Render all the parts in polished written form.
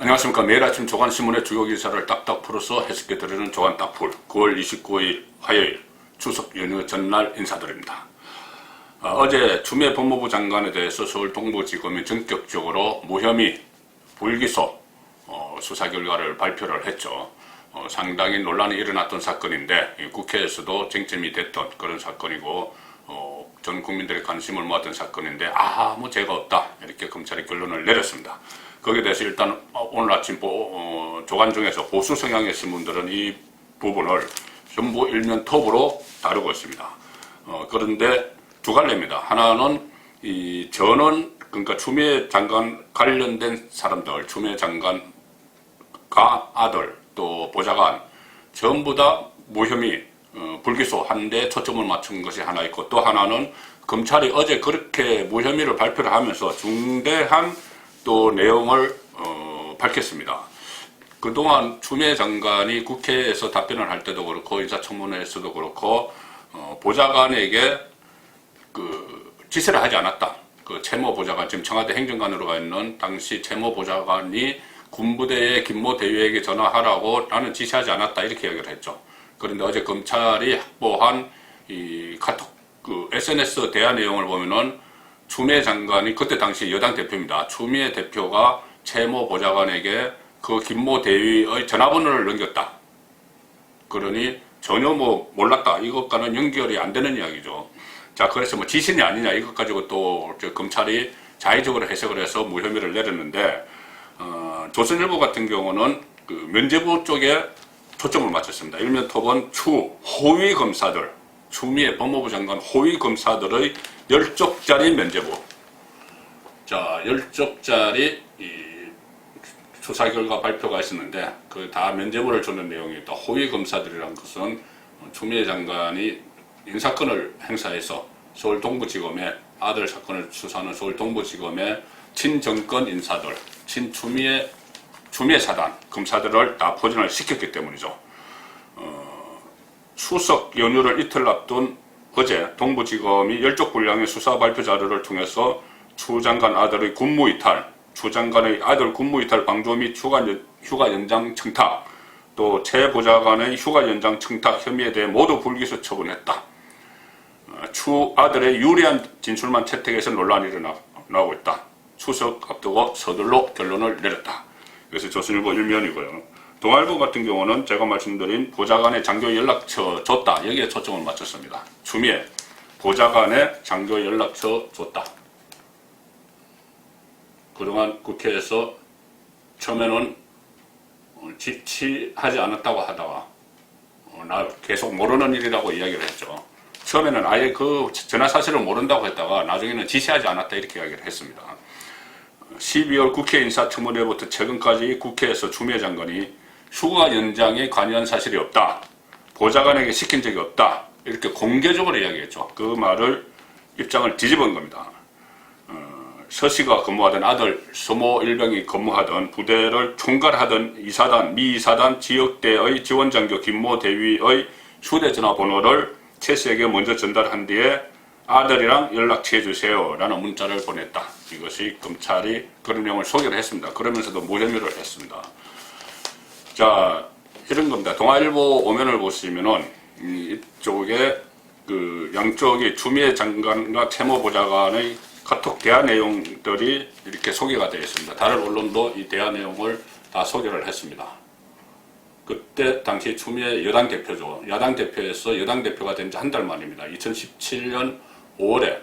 안녕하십니까. 매일 아침 조간신문의 주요 기사를 딱딱 풀어서 해석해드리는 조간 딱풀 9월 29일 화요일 추석 연휴 전날 인사드립니다. 어제 추미애 법무부 장관에 대해서 서울 동부지검이 전격적으로 무혐의 불기소 수사 결과를 발표를 했죠. 상당히 논란이 일어났던 사건인데 국회에서도 쟁점이 됐던 그런 사건이고 전 국민들의 관심을 모았던 사건인데 아무 죄가 없다 이렇게 검찰이 결론을 내렸습니다. 거기에 대해서 일단 오늘 아침 조간 중에서 보수 성향의 신문들은 이 부분을 전부 일면 톱으로 다루고 있습니다. 그런데 두 갈래입니다. 하나는 이 전원 그러니까 추미애 장관 관련된 사람들, 추미애 장관과 아들 또 보좌관 전부 다 무혐의 불기소하는데 초점을 맞춘 것이 하나 있고, 또 하나는 검찰이 어제 그렇게 무혐의를 발표를 하면서 중대한 또 내용을 밝혔습니다. 그동안 추미애 장관이 국회에서 답변을 할 때도 그렇고 인사청문회에서도 그렇고 보좌관에게 그 지시를 하지 않았다. 그 채모 보좌관, 지금 청와대 행정관으로 가 있는 당시 채모 보좌관이 군부대의 김모 대위에게 전화하라고 나는 지시하지 않았다 이렇게 이야기를 했죠. 그런데 어제 검찰이 확보한 이 카톡 그 SNS 대화 내용을 보면은 추미애 장관이 그때 당시 여당 대표입니다. 추미애 대표가 채모 보좌관에게 그 김모 대위의 전화번호를 넘겼다. 그러니 전혀 몰랐다. 이것과는 연결이 안 되는 이야기죠. 자, 그래서 지신이 아니냐 이것 가지고 또 검찰이 자의적으로 해석을 해서 무혐의를 내렸는데 조선일보 같은 경우는 그 면제부 쪽에 초점을 맞췄습니다. 일면 톱은 호위 검사들, 추미애 법무부 장관 호위 검사들의 10쪽짜리 면제부. 자, 10쪽짜리 수사 결과 발표가 있었는데 그 다 면제부를 주는 내용이 있다. 호위 검사들이란 것은 추미애 장관이 인사권을 행사해서 서울 동부지검에 아들 사건을 수사하는 서울 동부지검의 친정권 인사들, 친추미애 사단 검사들을 다 포진을 시켰기 때문이죠. 추석 연휴를 이틀 앞둔 어제 동부지검이 10쪽 분량의 수사 발표 자료를 통해서 추 장관 아들의 군무이탈, 추 장관의 아들 군무이탈 방조 및 휴가 연장 청탁, 또 채 보좌관의 휴가 연장 청탁 혐의에 대해 모두 불기소 처분했다. 추 아들의 유리한 진술만 채택해서 논란이 일어나고 있다. 추석 앞두고 서둘러 결론을 내렸다. 그래서 조선일보 일면이고요. 동아일보 같은 경우는 제가 말씀드린 보좌관의 장교 연락처 줬다. 여기에 초점을 맞췄습니다. 추미애 보좌관의 장교 연락처 줬다. 그동안 국회에서 처음에는 지시하지 않았다고 하다가 나 계속 모르는 일이라고 이야기를 했죠. 처음에는 아예 그 전화 사실을 모른다고 했다가 나중에는 지시하지 않았다 이렇게 이야기를 했습니다. 12월 국회 인사청문회부터 최근까지 국회에서 추미애 장관이 휴가 연장에 관여한 사실이 없다. 보좌관에게 시킨 적이 없다. 이렇게 공개적으로 이야기했죠. 그 말을 입장을 뒤집은 겁니다. 서씨가 근무하던 아들 서모 일병이 근무하던 부대를 총괄하던 이사단, 미이사단 지역대의 지원장교 김모 대위의 휴대전화 번호를 최 씨에게 먼저 전달한 뒤에 아들이랑 연락처 해주세요 라는 문자를 보냈다. 이것이 검찰이 그런 내용을 소개를 했습니다. 그러면서도 무혐의를 했습니다. 자, 이런 겁니다. 동아일보 오면을 보시면은 이쪽에 그 양쪽이 추미애 장관과 채모 보좌관의 카톡 대화 내용들이 이렇게 소개가 되어 있습니다. 다른 언론도 이 대화 내용을 다 소개를 했습니다. 그때 당시 추미애 여당 대표죠. 야당 대표에서 여당 대표가 된 지 한 달 만입니다. 2017년 5월에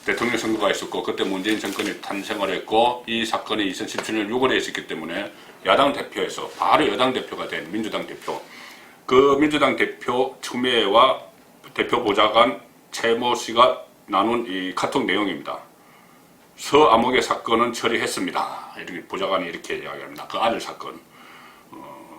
대통령 선거가 있었고 그때 문재인 정권이 탄생을 했고 이 사건이 2017년 6월에 있었기 때문에 야당 대표에서 바로 여당 대표가 된 민주당 대표, 그 민주당 대표 추미애와 대표 보좌관 채모 씨가 나눈 이 카톡 내용입니다. 서암흑의 사건은 처리했습니다. 이렇게 보좌관이 이렇게 이야기합니다. 그 아들 사건.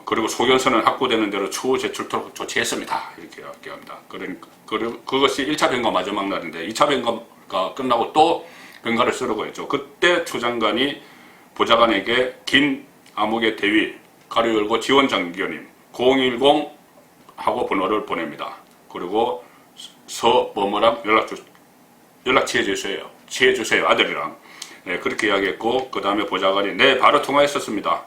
그리고 소견서는 확보되는 대로 추후 제출토록 조치했습니다. 이렇게 이야기합니다. 그리고 그것이 1차 변과 마지막 날인데 2차 변과가 끝나고 또 변과를 쓰려고 했죠. 그때 추 장관이 보좌관에게 긴 암흑의 대위 가로 열고 지원장교님 010 하고 번호를 보냅니다. 그리고 서범어랑 연락처 해주세요. 아들이랑. 그렇게 이야기했고, 그 다음에 보좌관이 네, 바로 통화했었습니다.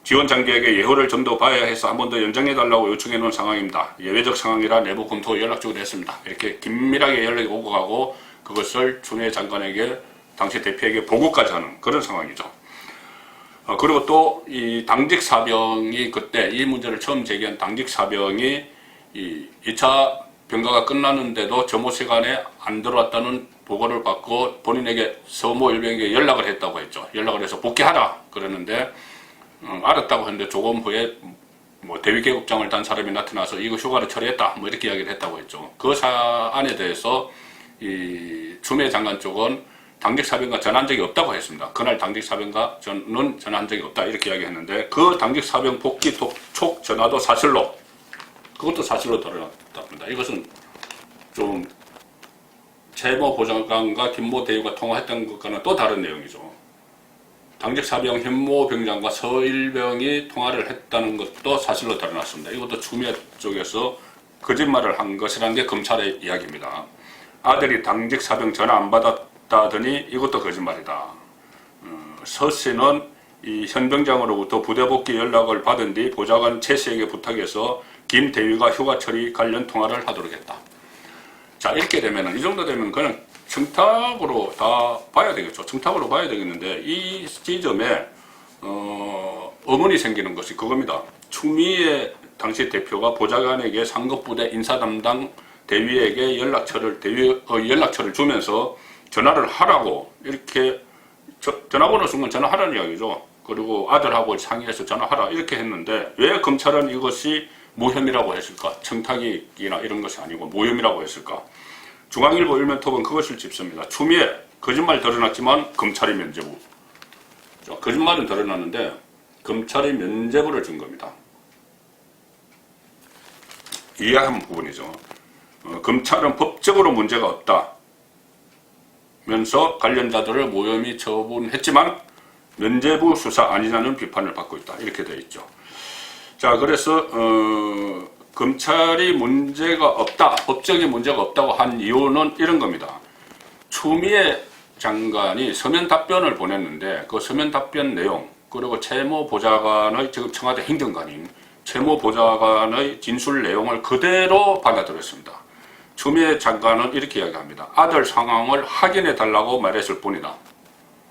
지원 장비에게 예후를 좀 더 봐야 해서 한 번 더 연장해달라고 요청해 놓은 상황입니다. 예외적 상황이라 내부 검토 연락 주기로 했습니다. 이렇게 긴밀하게 연락이 오고 가고 그것을 추미애 장관에게 당시 대표에게 보고까지 하는 그런 상황이죠. 그리고 또 이 당직 사병이 그때 이 문제를 처음 제기한 당직 사병이 이 2차 병가가 끝났는데도 점호 시간에 안 들어왔다는 보고를 받고 본인에게 서모 일병에게 연락을 했다고 했죠. 연락을 해서 복귀하라 그러는데 알았다고 했는데 조금 후에 뭐 대위계급장을 단 사람이 나타나서 이거 휴가를 처리했다 뭐 이렇게 이야기를 했다고 했죠. 그 사안에 대해서 이 추미애 장관 쪽은 당직 사병과 전화한 적이 없다고 했습니다. 그날 당직 사병과 저는 전화한 적이 없다 이렇게 이야기했는데 그 당직 사병 복귀 촉 전화도 사실로 그것도 사실로 드러났답니다. 이것은 좀 최모 보좌관과 김모 대위가 통화했던 것과는 또 다른 내용이죠. 당직 사병 현모 병장과 서일병이 통화를 했다는 것도 사실로 드러났습니다. 이것도 추미애 쪽에서 거짓말을 한 것이라는 게 검찰의 이야기입니다. 아들이 당직 사병 전화 안 받았다더니 이것도 거짓말이다. 서 씨는 이 현 병장으로부터 부대 복귀 연락을 받은 뒤 보좌관 최 씨에게 부탁해서 김 대위가 휴가 처리 관련 통화를 하도록 했다. 자, 이렇게 되면은 이 정도 되면 그냥 청탁으로 다 봐야 되겠죠. 청탁으로 봐야 되겠는데 이 지점에 의문이 생기는 것이 그겁니다. 추미애 당시 대표가 보좌관에게 상급부대 인사담당 대위에게 연락처를 주면서 전화를 하라고 이렇게 전화번호 준 건 전화하라는 이야기죠. 그리고 아들하고 상의해서 전화하라 이렇게 했는데 왜 검찰은 이것이 모혐이라고 했을까? 청탁이나 이런 것이 아니고 모혐이라고 했을까? 중앙일보 일면톱은 그것을 짚습니다. 추미애 거짓말 드러났지만 검찰이 면죄부. 거짓말은 드러났는데 검찰이 면죄부를 준 겁니다. 이해한 부분이죠. 검찰은 법적으로 문제가 없다 면서 관련자들을 모혐히 처분했지만 면죄부 수사 아니냐는 비판을 받고 있다. 이렇게 되어 있죠. 자, 그래서 검찰이 문제가 없다, 법적인 문제가 없다고 한 이유는 이런 겁니다. 추미애 장관이 서면 답변을 보냈는데 그 서면 답변 내용 그리고 최모 보좌관의 지금 청와대 행정관인 최모 보좌관의 진술 내용을 그대로 받아들였습니다. 추미애 장관은 이렇게 이야기합니다. 아들 상황을 확인해 달라고 말했을 뿐이다.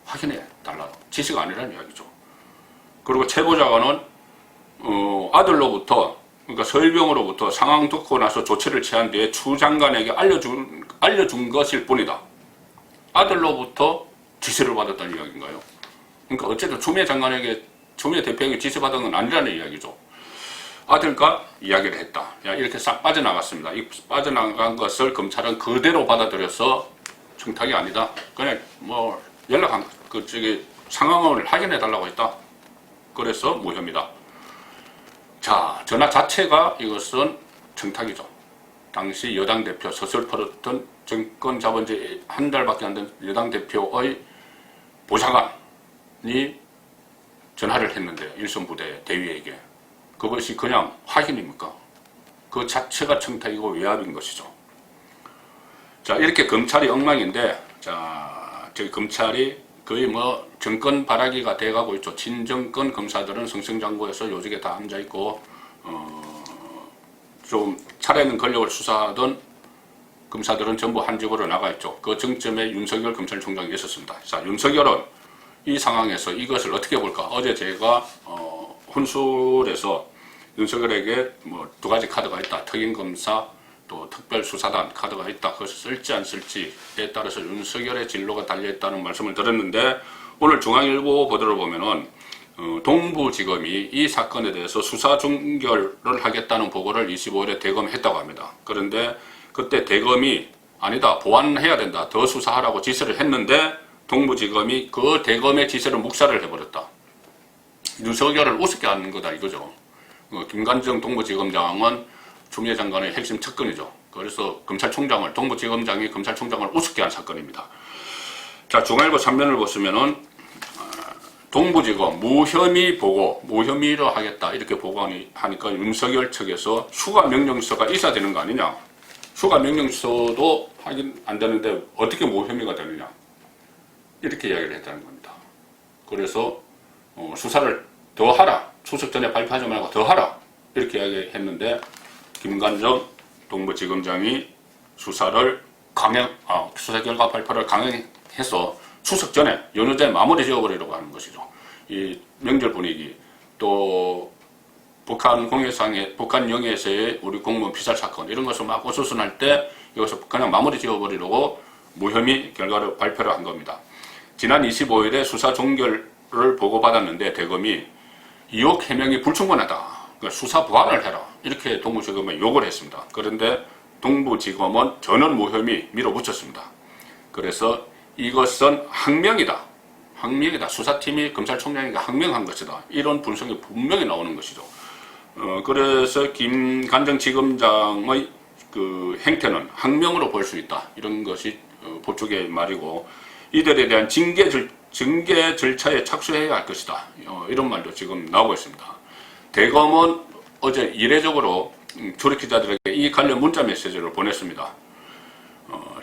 확인해 달라고. 지시가 아니라는 이야기죠. 그리고 최 보좌관은 아들로부터 그러니까 서일병으로부터 상황 듣고 나서 조치를 취한 뒤에 추 장관에게 알려준 것일 뿐이다. 아들로부터 지시를 받았다는 이야기인가요? 그러니까 어쨌든 추미애 장관에게 추미애 대표에게 지시받은 건 아니라는 이야기죠. 아들과 이야기를 했다. 이렇게 싹 빠져나갔습니다. 이 빠져나간 것을 검찰은 그대로 받아들여서 청탁이 아니다. 그냥 뭐 연락한 상황을 확인해 달라고 했다. 그래서 무혐의다. 자, 전화 자체가 이것은 청탁이죠. 당시 여당 대표 서슬퍼렇던 정권 잡은 지 한 달밖에 안 된 여당 대표의 보좌관이 전화를 했는데 일선 부대 대위에게 그것이 그냥 확인입니까? 그 자체가 청탁이고 외압인 것이죠. 자, 이렇게 검찰이 엉망인데, 자, 저희 검찰이 거의 뭐 정권 바라기가 돼가고 있죠. 친정권 검사들은 승승장구해서 요직에 다 앉아있고 좀 차례는 권력을 수사하던 검사들은 전부 한 집으로 나가 있죠. 그 정점에 윤석열 검찰총장이 있었습니다. 자, 윤석열은 이 상황에서 이것을 어떻게 볼까? 어제 제가 혼술에서 윤석열에게 뭐 두 가지 카드가 있다. 특임검사 또 특별수사단 카드가 있다. 그것을 쓸지 안 쓸지에 따라서 윤석열의 진로가 달려있다는 말씀을 드렸는데 오늘 중앙일보 보도를 보면은 동부지검이 이 사건에 대해서 수사 종결을 하겠다는 보고를 25일에 대검했다고 합니다. 그런데 그때 대검이 아니다, 보완해야 된다, 더 수사하라고 지시를 했는데 동부지검이 그 대검의 지시를 묵살을 해버렸다. 윤석열을 우습게 하는 거다 이거죠. 김관정 동부지검장은 추미애 장관의 핵심 측근이죠. 그래서 검찰총장을, 동부지검장이 검찰총장을 우습게 한 사건입니다. 자, 중앙일보 3면을 보시면은 동부지검 무혐의 보고, 무혐의로 하겠다 이렇게 보고하니까 윤석열 측에서 휴가 명령서가 있어야 되는 거 아니냐. 휴가 명령서도 확인 안 되는데 어떻게 무혐의가 되느냐. 이렇게 이야기를 했다는 겁니다. 그래서 수사를 더 하라, 추석 전에 발표하지 말고 더 하라 이렇게 이야기했는데 김관정 동부지검장이 수사를 수사 결과 발표를 강행해서 추석 전에 연휴 전에 마무리 지어버리려고 하는 것이죠. 이 명절 분위기, 또 북한 공해상의 북한 영해에서의 우리 공무원 피살 사건 이런 것을 막 어수선할 때 여기서 그냥 마무리 지어버리려고 무혐의 결과를 발표를 한 겁니다. 지난 25일에 수사 종결을 보고받았는데 대검이 의혹 해명이 불충분하다, 그러니까 수사 보완을 해라 이렇게 동부지검에 요구를 했습니다. 그런데 동부지검은 전원 무혐의 밀어붙였습니다. 그래서 이것은 항명이다. 수사팀이 검찰총장에게 항명한 것이다. 이런 분석이 분명히 나오는 것이죠. 그래서 김관정 지검장의 그 행태는 항명으로 볼 수 있다. 이런 것이 보쪽의 말이고, 이들에 대한 징계 절차에 착수해야 할 것이다. 이런 말도 지금 나오고 있습니다. 대검은 어제 이례적으로 출입 기자들에게 이 관련 문자 메시지를 보냈습니다.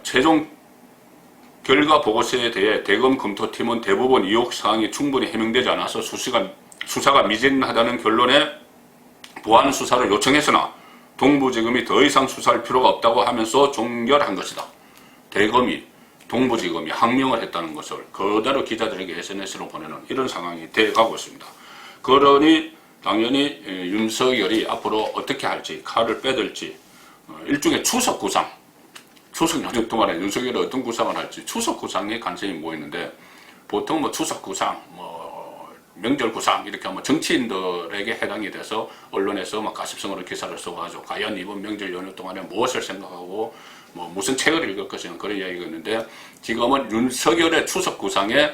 최종 결과 보고서에 대해 대검 검토팀은 대부분 의혹 사항이 충분히 해명되지 않아서 수사가 미진하다는 결론에 보완 수사를 요청했으나 동부지검이 더 이상 수사할 필요가 없다고 하면서 종결한 것이다. 대검이 동부지검이 항명을 했다는 것을 그대로 기자들에게 SNS로 보내는 이런 상황이 돼가고 있습니다. 그러니 당연히 윤석열이 앞으로 어떻게 할지, 칼을 빼들지, 일종의 추석 구상, 추석 연휴 동안에 윤석열이 어떤 구상을 할지 추석 구상에 관심이 모이는데, 보통 뭐 추석 구상, 명절 구상 이렇게 하면 정치인들에게 해당이 돼서 언론에서 막 가십성으로 기사를 써가지고 과연 이번 명절 연휴 동안에 무엇을 생각하고 무슨 책을 읽을 것이냐 그런 이야기가 있는데, 지금은 윤석열의 추석 구상에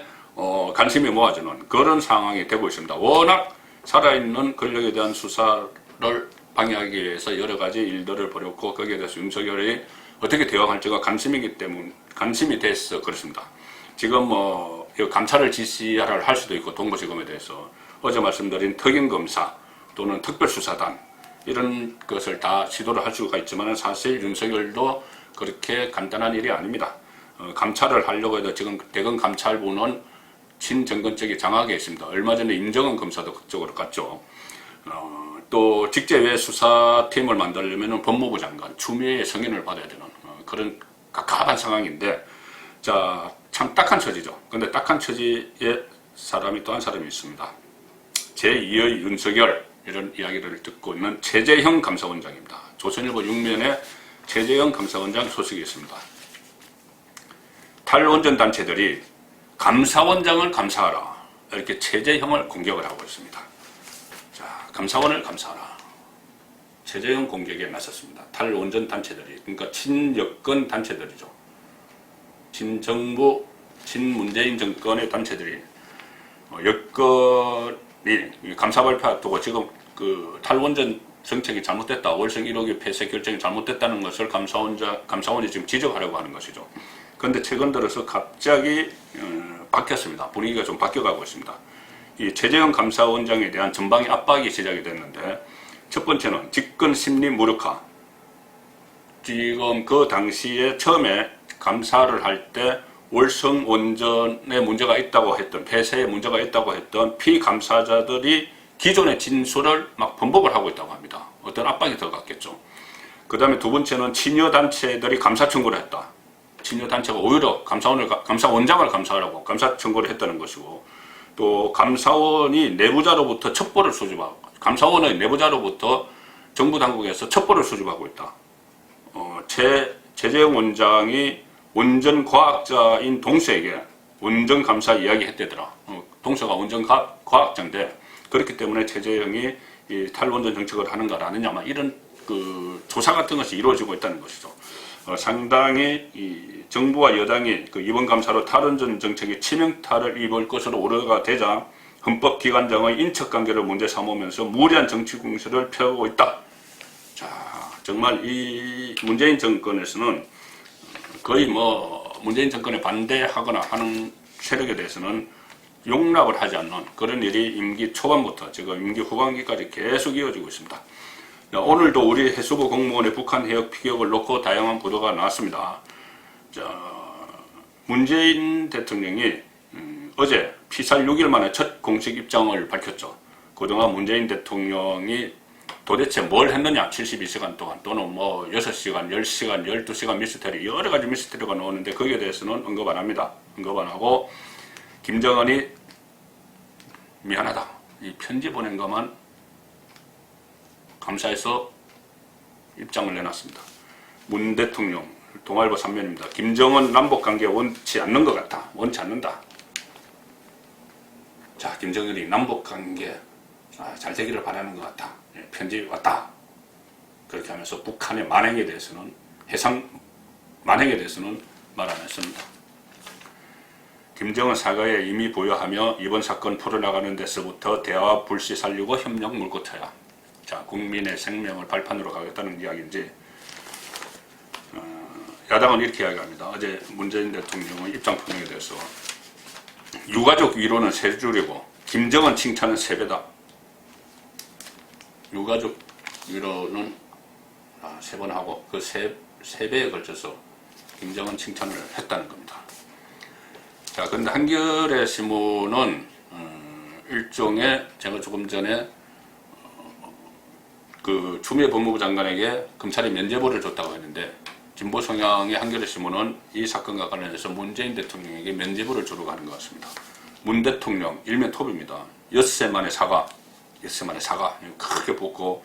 관심이 모아지는 그런 상황이 되고 있습니다. 워낙 살아있는 권력에 대한 수사를 방해하기 위해서 여러 가지 일들을 벌였고, 거기에 대해서 윤석열이 어떻게 대응할지가 관심이 돼서 그렇습니다. 지금 감찰을 지시를 할 수도 있고, 동부지검에 대해서 어제 말씀드린 특임검사 또는 특별수사단 이런 것을 다 시도를 할 수가 있지만, 사실 윤석열도 그렇게 간단한 일이 아닙니다. 감찰을 하려고 해도 지금 대검 감찰부는 친정권적이 장악에 있습니다. 얼마 전에 임정은 검사도 그쪽으로 갔죠. 또 직제외 수사팀을 만들려면 법무부 장관 추미애의 승인을 받아야 되는 그런 갑갑한 상황인데, 자, 참 딱한 처지죠. 근데 딱한 처지에 사람이 또 한 사람이 있습니다. 제2의 윤석열 이런 이야기를 듣고 있는 최재형 감사원장입니다. 조선일보 6면에 최재형 감사원장 소식이 있습니다. 탈원전 단체들이 감사원장을 감사하라 이렇게 최재형을 공격을 하고 있습니다. 자, 감사원을 감사하라. 최재형 공격에 나섰습니다. 탈원전 단체들이, 그러니까 친여권 단체들이죠. 친정부, 친문재인 정권의 단체들이 여권이 감사 발표 앞두고 지금 그 탈원전 정책이 잘못됐다, 월성 1호기 폐쇄 결정이 잘못됐다는 것을 감사원이 지금 지적하려고 하는 것이죠. 그런데 최근 들어서 갑자기 바뀌었습니다. 분위기가 좀 바뀌어가고 있습니다. 이 최재형 감사원장에 대한 전방위 압박이 시작이 됐는데, 첫 번째는 직권 심리 무력화. 지금 그 당시에 처음에 감사를 할 때 월성 원전에 문제가 있다고 했던, 폐쇄에 문제가 있다고 했던 피감사자들이 기존의 진술을 막 번복을 하고 있다고 합니다. 어떤 압박이 들어갔겠죠. 그 다음에 두 번째는 친여단체들이 감사 청구를 했다. 친여단체가 오히려 감사원장을 감사하라고 감사 청구를 했다는 것이고, 또 감사원이 내부자로부터 첩보를 수집하고, 감사원의 내부자로부터 정부 당국에서 첩보를 수집하고 있다. 최재형 원장이 원전과학자인 동서에게 원전감사 이야기 했대더라. 동서가 원전과학자인데, 그렇기 때문에 최재형이 이 탈원전 정책을 하는가 안 하느냐, 이런 그 조사 같은 것이 이루어지고 있다는 것이죠. 상당히 이 정부와 여당이 그 이번 감사로 탈원전 정책이 치명타를 입을 것으로 우려가 되자 헌법기관장의 인척관계를 문제 삼으면서 무리한 정치 공세를 펴고 있다. 자, 정말 이 문재인 정권에서는 거의 문재인 정권에 반대하거나 하는 세력에 대해서는 용납을 하지 않는 그런 일이 임기 초반부터 지금 임기 후반기까지 계속 이어지고 있습니다. 오늘도 우리 해수부 공무원의 북한 해역 피격을 놓고 다양한 보도가 나왔습니다. 자, 문재인 대통령이 어제 피살 6일 만에 첫 공식 입장을 밝혔죠. 그동안 문재인 대통령이 도대체 뭘 했느냐, 72시간 동안, 또는 뭐 6시간, 10시간, 12시간 미스터리, 여러 가지 미스터리가 나오는데 거기에 대해서는 언급 안 합니다. 언급 안 하고 김정은이 미안하다, 이 편지 보낸 것만 감사해서 입장을 내놨습니다. 문 대통령, 동아일보 3면입니다. 김정은 남북관계 원치 않는 것 같다. 원치 않는다. 자, 김정은이 남북관계 잘 되기를 바라는 것 같다. 편지 왔다. 그렇게 하면서 북한의 만행에 대해서는, 해상 만행에 대해서는 말 안 했습니다. 김정은 사과에 이미 부여하며 이번 사건 풀어나가는 데서부터 대화 불씨 살리고 협력 물고 터야. 자, 국민의 생명을 발판으로 가겠다는 이야기인지, 야당은 이렇게 이야기합니다. 어제 문재인 대통령의 입장 표명에 대해서 유가족 위로는 세 줄이고 김정은 칭찬은 세 배다. 유가족 위로는 세 번 하고 그 세 배에 걸쳐서 김정은 칭찬을 했다는 겁니다. 자, 그런데 한겨레 신문은 일종의, 제가 조금 전에 그 추미애 법무부 장관에게 검찰이 면죄부를 줬다고 했는데, 진보 성향의 한겨레 신문은 이 사건과 관련해서 문재인 대통령에게 면죄부를 주려고 하는 것 같습니다. 문 대통령 일면 톱입니다. 엿새 만에 사과, 엿새 만에 사과 크게 붓고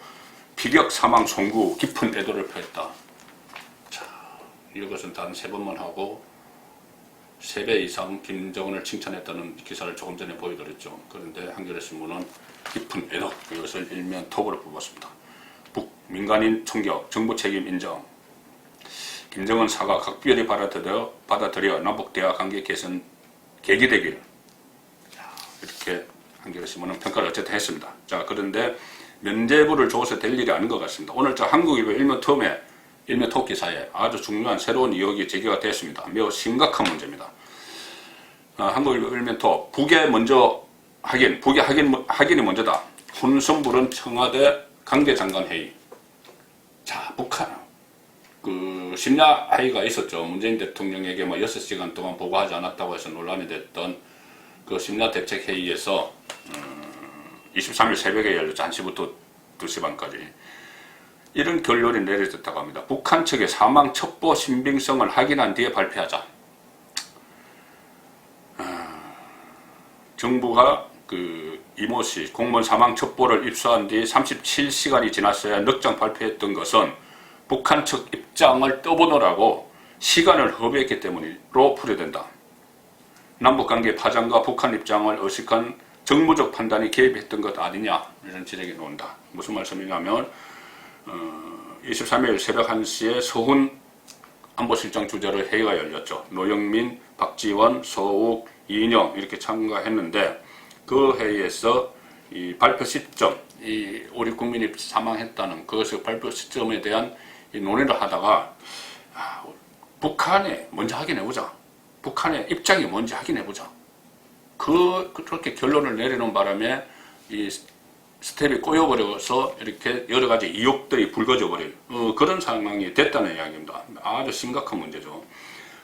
피격 사망 송구 깊은 애도를 표했다. 자, 이것은 단 3번만 하고 3배 이상 김정은을 칭찬했다는 기사를 조금 전에 보여드렸죠. 그런데 한겨레 신문은 깊은 애도, 이것을 일면 톱으로 뽑았습니다. 북 민간인 총격, 정부 책임 인정, 김정은 사과 각별히 받아들여 남북 대화 관계 개선 계기 되길. 이렇게 한겨레 신문은 평가를 어쨌든 했습니다. 자, 그런데 면죄부를 줘서 될 일이 아닌 것 같습니다. 오늘 저 한국일보 일면 톱 기사에 아주 중요한 새로운 의혹이 제기가 됐습니다. 매우 심각한 문제입니다. 한국일보 일면 톱, 북에 먼저 확인, 북의 확인이 먼저다. 혼선부른 청와대 관계장관 회의. 자, 북한 그 심야 회의가 있었죠. 문재인 대통령에게 뭐 6시간 동안 보고하지 않았다고 해서 논란이 됐던 그 심야 대책 회의에서 23일 새벽에 열렸죠. 1시부터 2시 반까지. 이런 결론이 내려졌다고 합니다. 북한 측의 사망 첩보 신빙성을 확인한 뒤에 발표하자. 정부가 그 이모 씨 공무원 사망 첩보를 입수한 뒤 37시간이 지났어야 넉장 발표했던 것은 북한 측 입장을 떠보느라고 시간을 허비했기 때문으로 풀이된다. 남북관계 파장과 북한 입장을 의식한 정무적 판단이 개입했던 것 아니냐, 이런 지적이 나온다. 무슨 말씀이냐면 23일 새벽 1시에 서훈 안보실장 주재로 회의가 열렸죠. 노영민, 박지원, 서욱, 이인영 이렇게 참가했는데, 그 회의에서 이 발표 시점, 이 우리 국민이 사망했다는 그것의 발표 시점에 대한 이 논의를 하다가 북한에 먼저 확인해보자. 북한의 입장이 뭔지 확인해보자. 그렇게 결론을 내리는 바람에 이 스텝이 꼬여버려서 이렇게 여러 가지 의혹들이 불거져 버린 그런 상황이 됐다는 이야기입니다. 아주 심각한 문제죠.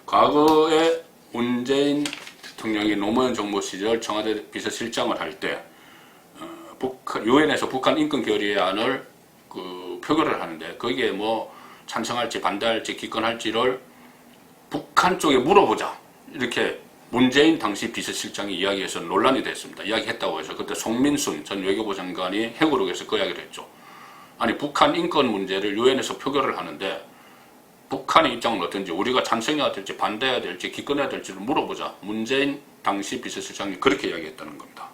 과거에 문재인 대통령이 노무현 정부 시절 청와대 비서실장을 할 때 유엔에서 북한 인권 결의안을 그 표결을 하는데 거기에 뭐 찬성할지 반대할지 기권할지를 북한 쪽에 물어보자, 이렇게 문재인 당시 비서실장이 이야기해서 논란이 됐습니다. 이야기했다고 해서 그때 송민순 전 외교부 장관이 회고록에서 그 이야기를 했죠. 아니, 북한 인권 문제를 유엔에서 표결을 하는데 북한의 입장은 어떤지, 우리가 찬성해야 될지 반대해야 될지 기권해야 될지를 물어보자. 문재인 당시 비서실장이 그렇게 이야기했다는 겁니다.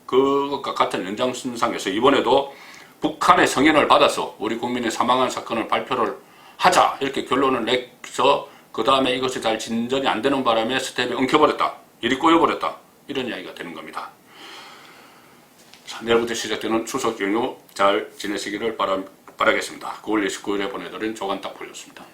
그것과 같은 연장선상에서 이번에도 북한의 성인을 받아서 우리 국민의 사망한 사건을 발표를 하자, 이렇게 결론을 내서 그 다음에 이것이 잘 진전이 안 되는 바람에 스텝이 엉켜버렸다, 일이 꼬여버렸다, 이런 이야기가 되는 겁니다. 자, 내일부터 시작되는 추석 연휴 잘 지내시기를 바라겠습니다. 9월 29일에 보내드린 조간 딱 풀렸습니다.